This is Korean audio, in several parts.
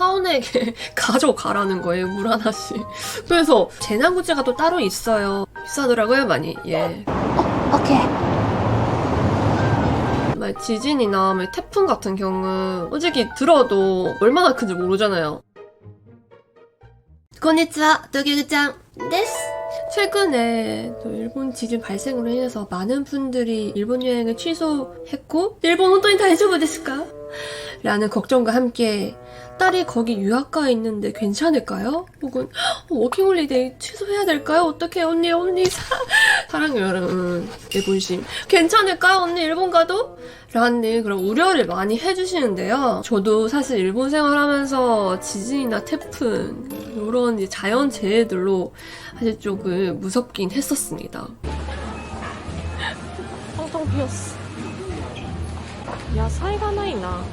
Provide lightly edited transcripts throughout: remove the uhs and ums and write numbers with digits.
사원에게 가져가라는 거예요, 물 하나씩. 그래서 재난구제가 또 따로 있어요. 비싸더라고요, 많이. 예. 오케이. 지진이나 태풍 같은 경우 솔직히 들어도 얼마나 큰지 모르잖아요. konnichiwa, 도겸 데스. 최근에 또 일본 지진 발생으로 인해서 많은 분들이 일본 여행을 취소했고 일본 혼돈이 다이조부 데스까? 라는 걱정과 함께 딸이 거기 유학가에 있는데 괜찮을까요? 혹은 워킹홀리데이 취소해야 될까요? 어떻게 언니 사랑해요 여러분 일본심 괜찮을까요? 언니 일본 가도? 라는 그런 우려를 많이 해주시는데요. 저도 사실 일본 생활하면서 지진이나 태풍 이런 이제 자연재해들로 사실 조금 무섭긴 했었습니다. 텅텅 비었어. 야사이가ないな.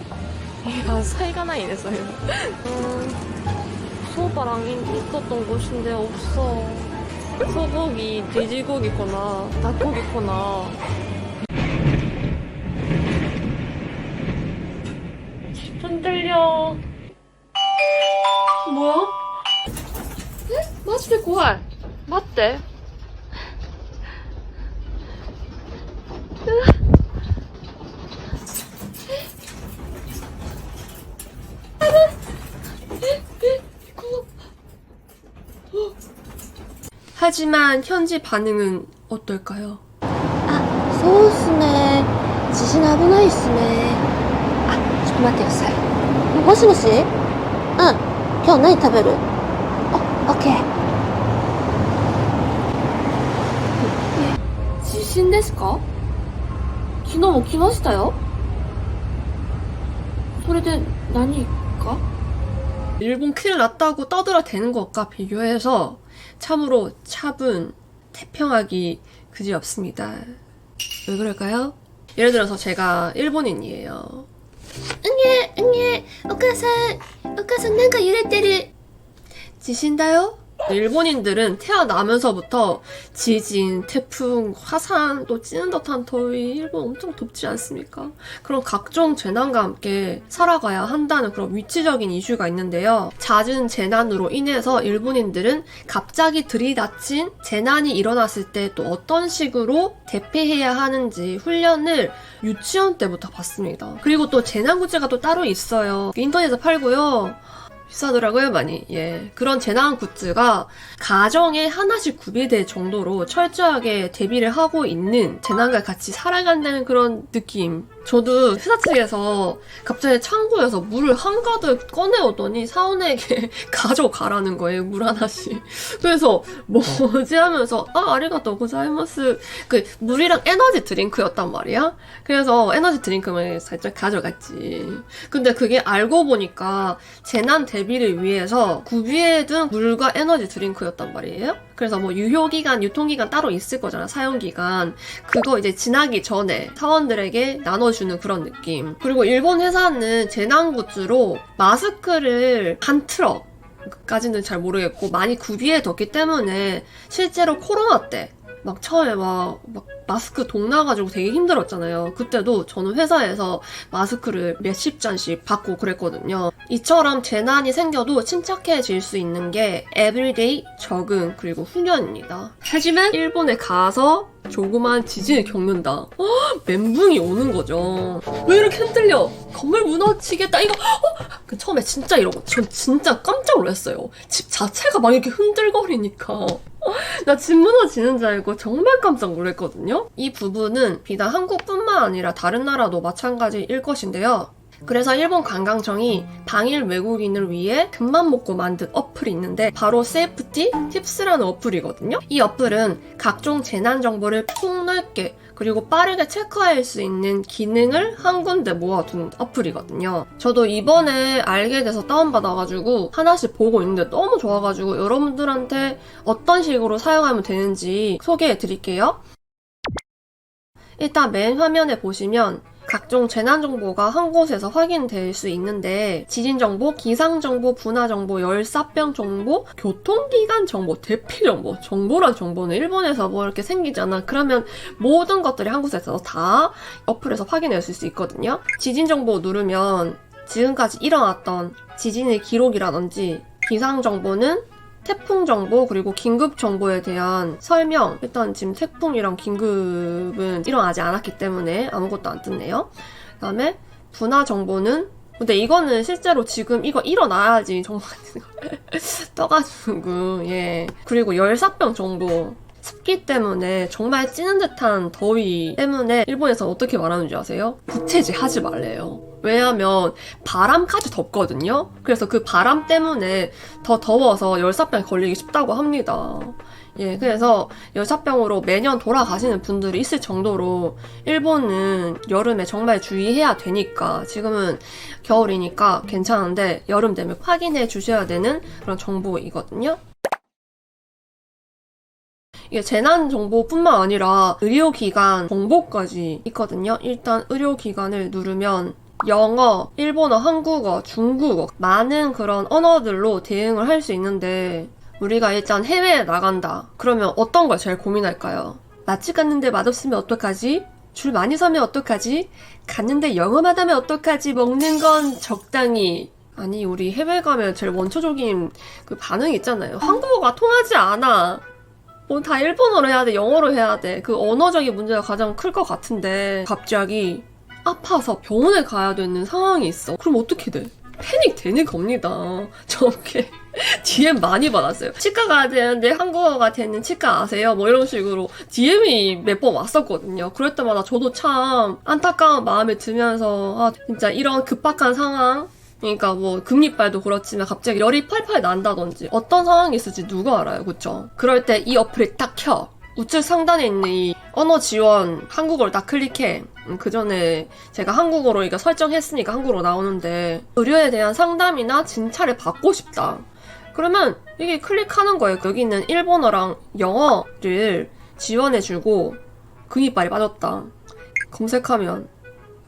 야사이가ないね, 소유. 소바랑 있었던 곳인데 없어. 소고기, 돼지고기거나 닭고기거나. 흔들려. 뭐야? 에? 마지대 고알. 맞대. 하지만 현지 반응은 어떨까요? そうっすね。地震危ないっすね。あ、ちょっと待ってください。もしもし？今日何食べる？オッケー。地震ですか？昨日も来ましたよ。それで何か? 일본 큰일 났다고 떠들어대는 것과 비교해서 참으로 차분, 태평하기 그지없습니다. 왜 그럴까요? 예를 들어서 제가 일본인이에요. 응애, 오카산, 뭔가揺れてる. 지신다요? 일본인들은 태어나면서부터 지진, 태풍, 화산, 또 찌는 듯한 더위, 일본 엄청 덥지 않습니까? 그런 각종 재난과 함께 살아가야 한다는 그런 위치적인 이슈가 있는데요. 잦은 재난으로 인해서 일본인들은 갑자기 들이닥친 재난이 일어났을 때 또 어떤 식으로 대피해야 하는지 훈련을 유치원 때부터 받습니다. 그리고 또 재난구제가 또 따로 있어요. 인터넷에서 팔고요. 비싸더라고요, 많이. 예. 그런 재난 굿즈가 가정에 하나씩 구비될 정도로 철저하게 대비를 하고 있는 재난과 같이 살아간다는 그런 느낌. 저도 회사 측에서 갑자기 창고에서 물을 한가득 꺼내오더니 사원에게 가져가라는 거예요, 물 하나씩. 그래서 뭐지 하면서 아리가또 고자이마스. 그 물이랑 에너지 드링크였단 말이야. 그래서 에너지 드링크만 살짝 가져갔지. 근데 그게 알고 보니까 재난 대비를 위해서 구비해둔 물과 에너지 드링크였단 말이에요. 그래서 뭐 유효기간, 유통기간 따로 있을 거잖아, 사용기간. 그거 이제 지나기 전에 사원들에게 나눠주는 그런 느낌. 그리고 일본 회사는 재난굿즈로 마스크를 한 트럭 까지는 잘 모르겠고 많이 구비해뒀기 때문에 실제로 코로나 때 막 처음에 막 마스크 동 나가지고 되게 힘들었잖아요. 그때도 저는 회사에서 마스크를 몇십 잔씩 받고 그랬거든요. 이처럼 재난이 생겨도 침착해질 수 있는 게 에브리데이 적응 그리고 훈련입니다. 하지만 일본에 가서 조그만 지진을 겪는다. 멘붕이 오는 거죠. 왜 이렇게 흔들려? 건물 무너지겠다. 이거 처음에 진짜 이러고 전 진짜 깜짝 놀랐어요. 집 자체가 막 이렇게 흔들거리니까. 나 집 무너지는 줄 알고 정말 깜짝 놀랐거든요. 이 부분은 비단 한국뿐만 아니라 다른 나라도 마찬가지일 것인데요. 그래서 일본 관광청이 방일 외국인을 위해 금만 먹고 만든 어플이 있는데 바로 세이프티 팁스라는 어플이거든요. 이 어플은 각종 재난 정보를 폭넓게 그리고 빠르게 체크할 수 있는 기능을 한 군데 모아둔 어플이거든요. 저도 이번에 알게 돼서 다운받아가지고 하나씩 보고 있는데 너무 좋아가지고 여러분들한테 어떤 식으로 사용하면 되는지 소개해드릴게요. 일단 맨 화면에 보시면 각종 재난 정보가 한 곳에서 확인될 수 있는데 지진 정보, 기상 정보, 분화 정보, 열사병 정보, 교통기관 정보, 대피 정보, 정보란 정보는 일본에서 뭐 이렇게 생기잖아. 그러면 모든 것들이 한 곳에서 다 어플에서 확인할 수 있거든요. 지진 정보 누르면 지금까지 일어났던 지진의 기록이라든지 기상 정보는 태풍 정보 그리고 긴급 정보에 대한 설명. 일단 지금 태풍이랑 긴급은 일어나지 않았기 때문에 아무것도 안 떴네요. 그다음에 분화 정보는 근데 이거는 실제로 지금 이거 일어나야지 정말 떠가지고 예. 그리고 열사병 정보. 습기 때문에 정말 찌는 듯한 더위 때문에 일본에서 어떻게 말하는지 아세요? 부채질 하지 말래요. 왜냐면 바람까지 덥거든요. 그래서 그 바람 때문에 더 더워서 열사병에 걸리기 쉽다고 합니다. 예, 그래서 열사병으로 매년 돌아가시는 분들이 있을 정도로 일본은 여름에 정말 주의해야 되니까 지금은 겨울이니까 괜찮은데 여름 되면 확인해 주셔야 되는 그런 정보이거든요. 이게 재난정보뿐만 아니라 의료기관 정보까지 있거든요. 일단 의료기관을 누르면 영어, 일본어, 한국어, 중국어 많은 그런 언어들로 대응을 할 수 있는데 우리가 일단 해외에 나간다. 그러면 어떤 걸 제일 고민할까요? 맛집 갔는데 맛없으면 어떡하지? 줄 많이 서면 어떡하지? 갔는데 영어만 하면 어떡하지? 먹는 건 적당히. 아니 우리 해외 가면 제일 원초적인 그 반응이 있잖아요. 한국어가 통하지 않아. 뭐 다 일본어로 해야 돼, 영어로 해야 돼. 그 언어적인 문제가 가장 클 것 같은데 갑자기 아파서 병원에 가야 되는 상황이 있어. 그럼 어떻게 돼? 패닉 되는 겁니다. 저렇게 DM 많이 받았어요. 치과 가야 되는데 한국어가 되는 치과 아세요? 뭐 이런 식으로 DM이 몇 번 왔었거든요. 그럴 때마다 저도 참 안타까운 마음이 들면서 아 진짜 이런 급박한 상황 그러니까 뭐 금리빨도 그렇지만 갑자기 열이 팔팔 난다든지 어떤 상황이 있을지 누가 알아요, 그쵸? 그럴 때 이 어플을 딱 켜. 우측 상단에 있는 이 언어 지원 한국어를 딱 클릭해. 그 전에 제가 한국어로 이거 설정했으니까 한국어로 나오는데 의료에 대한 상담이나 진찰을 받고 싶다. 그러면 이게 클릭하는 거예요. 여기 있는 일본어랑 영어를 지원해주고 금이빨이 빠졌다. 검색하면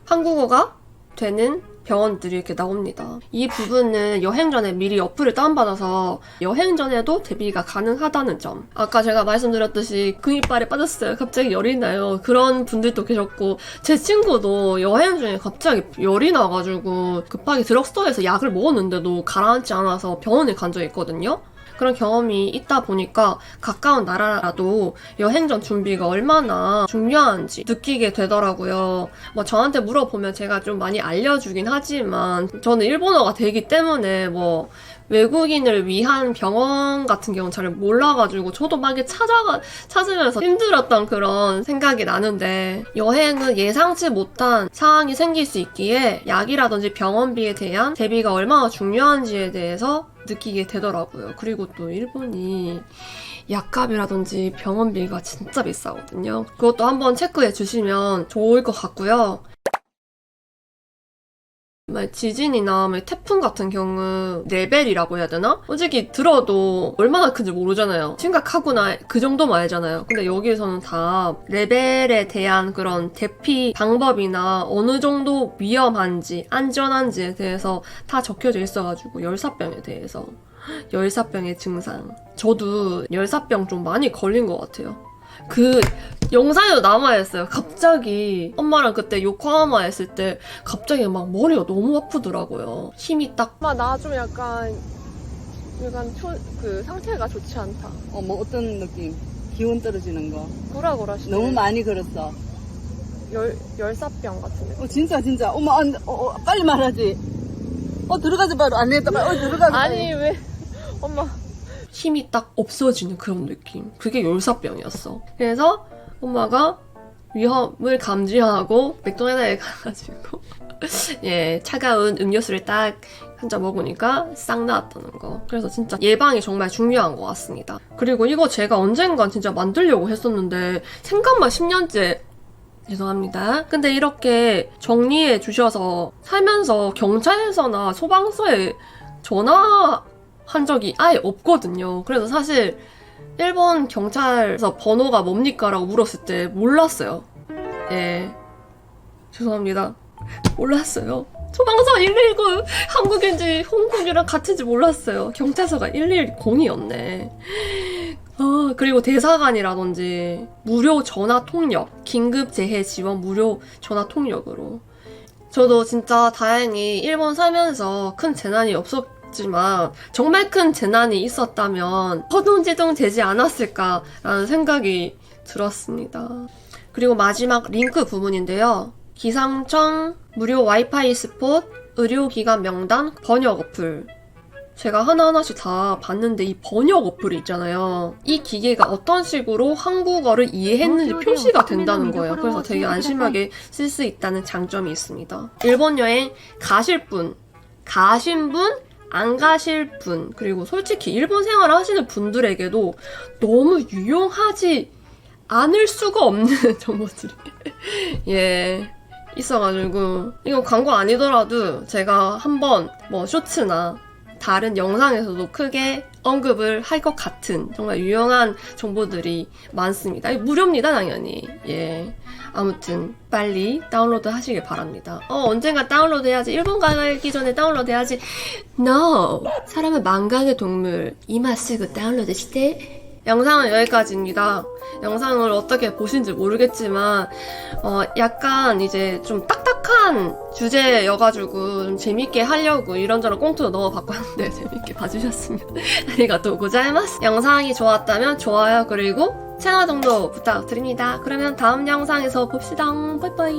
한국어가 되는 병원들이 이렇게 나옵니다. 이 부분은 여행 전에 미리 어플을 다운받아서 여행 전에도 대비가 가능하다는 점. 아까 제가 말씀드렸듯이 금이빨이 빠졌어요. 갑자기 열이 나요. 그런 분들도 계셨고 제 친구도 여행 중에 갑자기 열이 나가지고 급하게 드럭스토어에서 약을 먹었는데도 가라앉지 않아서 병원에 간 적이 있거든요. 그런 경험이 있다 보니까 가까운 나라라도 여행 전 준비가 얼마나 중요한지 느끼게 되더라고요. 뭐 저한테 물어보면 제가 좀 많이 알려주긴 하지만 저는 일본어가 되기 때문에 뭐 외국인을 위한 병원 같은 경우는 잘 몰라가지고 저도 막 이렇게 찾으면서 힘들었던 그런 생각이 나는데 여행은 예상치 못한 상황이 생길 수 있기에 약이라든지 병원비에 대한 대비가 얼마나 중요한지에 대해서 느끼게 되더라고요. 그리고 또 일본이 약값이라든지 병원비가 진짜 비싸거든요. 그것도 한번 체크해 주시면 좋을 것 같고요. 지진이나 태풍 같은 경우 레벨이라고 해야 되나? 솔직히 들어도 얼마나 큰지 모르잖아요. 심각하구나 그 정도만 알잖아요. 근데 여기에서는 다 레벨에 대한 그런 대피 방법이나 어느 정도 위험한지 안전한지에 대해서 다 적혀져 있어가지고 열사병에 대해서 열사병의 증상 저도 열사병 좀 많이 걸린 것 같아요. 그 영상에도 남아있어요. 갑자기 엄마랑 그때 요코하마 했을 때 갑자기 막 머리가 너무 아프더라고요. 힘이 딱 엄마 나 좀 약간 그 상태가 좋지 않다. 뭐 어떤 느낌? 기운 떨어지는 거. 고라고라시네. 너무 많이 걸었어. 열사병 같은 느낌. 진짜. 엄마, 빨리 말하지. 들어가지 바로 안 했다. 들어가지. 아니 왜 엄마 힘이 딱 없어지는 그런 느낌. 그게 열사병이었어. 그래서 엄마가 위험을 감지하고 맥도날드에 가가지고 예 차가운 음료수를 딱 한 잔 먹으니까 싹 나았다는 거. 그래서 진짜 예방이 정말 중요한 것 같습니다. 그리고 이거 제가 언젠간 진짜 만들려고 했었는데 생각만 10년째 죄송합니다. 근데 이렇게 정리해 주셔서 살면서 경찰서나 소방서에 전화한 적이 아예 없거든요. 그래서 사실 일본 경찰서 번호가 뭡니까? 라고 물었을 때 몰랐어요. 예. 죄송합니다. 몰랐어요. 소방서 119 한국인지 홍콩이랑 같은지 몰랐어요. 경찰서가 110이었네. 그리고 대사관이라든지 무료 전화 통역, 긴급 재해 지원 무료 전화 통역으로 저도 진짜 다행히 일본 살면서 큰 재난이 없었지만 정말 큰 재난이 있었다면 허둥지둥 되지 않았을까라는 생각이 들었습니다. 그리고 마지막 링크 부분인데요. 기상청 무료 와이파이 스폿 의료기관 명단 번역 어플. 제가 하나하나씩 다 봤는데 이 번역 어플이 있잖아요. 이 기계가 어떤 식으로 한국어를 이해했는지 표시가 된다는 거예요. 그래서 되게 안심하게 쓸 수 있다는 장점이 있습니다. 일본 여행 가실 분, 가신 분, 안 가실 분, 그리고 솔직히 일본 생활을 하시는 분들에게도 너무 유용하지 않을 수가 없는 정보들이 예 있어가지고 이건 광고 아니더라도 제가 한번 뭐 쇼츠나 다른 영상에서도 크게 언급을 할 것 같은 정말 유용한 정보들이 많습니다. 무료입니다, 당연히. 예. 아무튼 빨리 다운로드 하시길 바랍니다. 언젠가 다운로드 해야지. 일본 가기 전에 다운로드 해야지. No! 사람은 망각의 동물. 이마 쓰고 다운로드して. 영상은 여기까지입니다. 영상을 어떻게 보신지 모르겠지만 약간 이제 좀 딱딱한 주제여가지고 좀 재밌게 하려고 이런저런 꽁트도 넣어봤는데 재밌게 봐주셨으면 아리가또 고자이마스. 영상이 좋았다면 좋아요 그리고 채널 등록 부탁드립니다. 그러면 다음 영상에서 봅시다. 빠이빠이.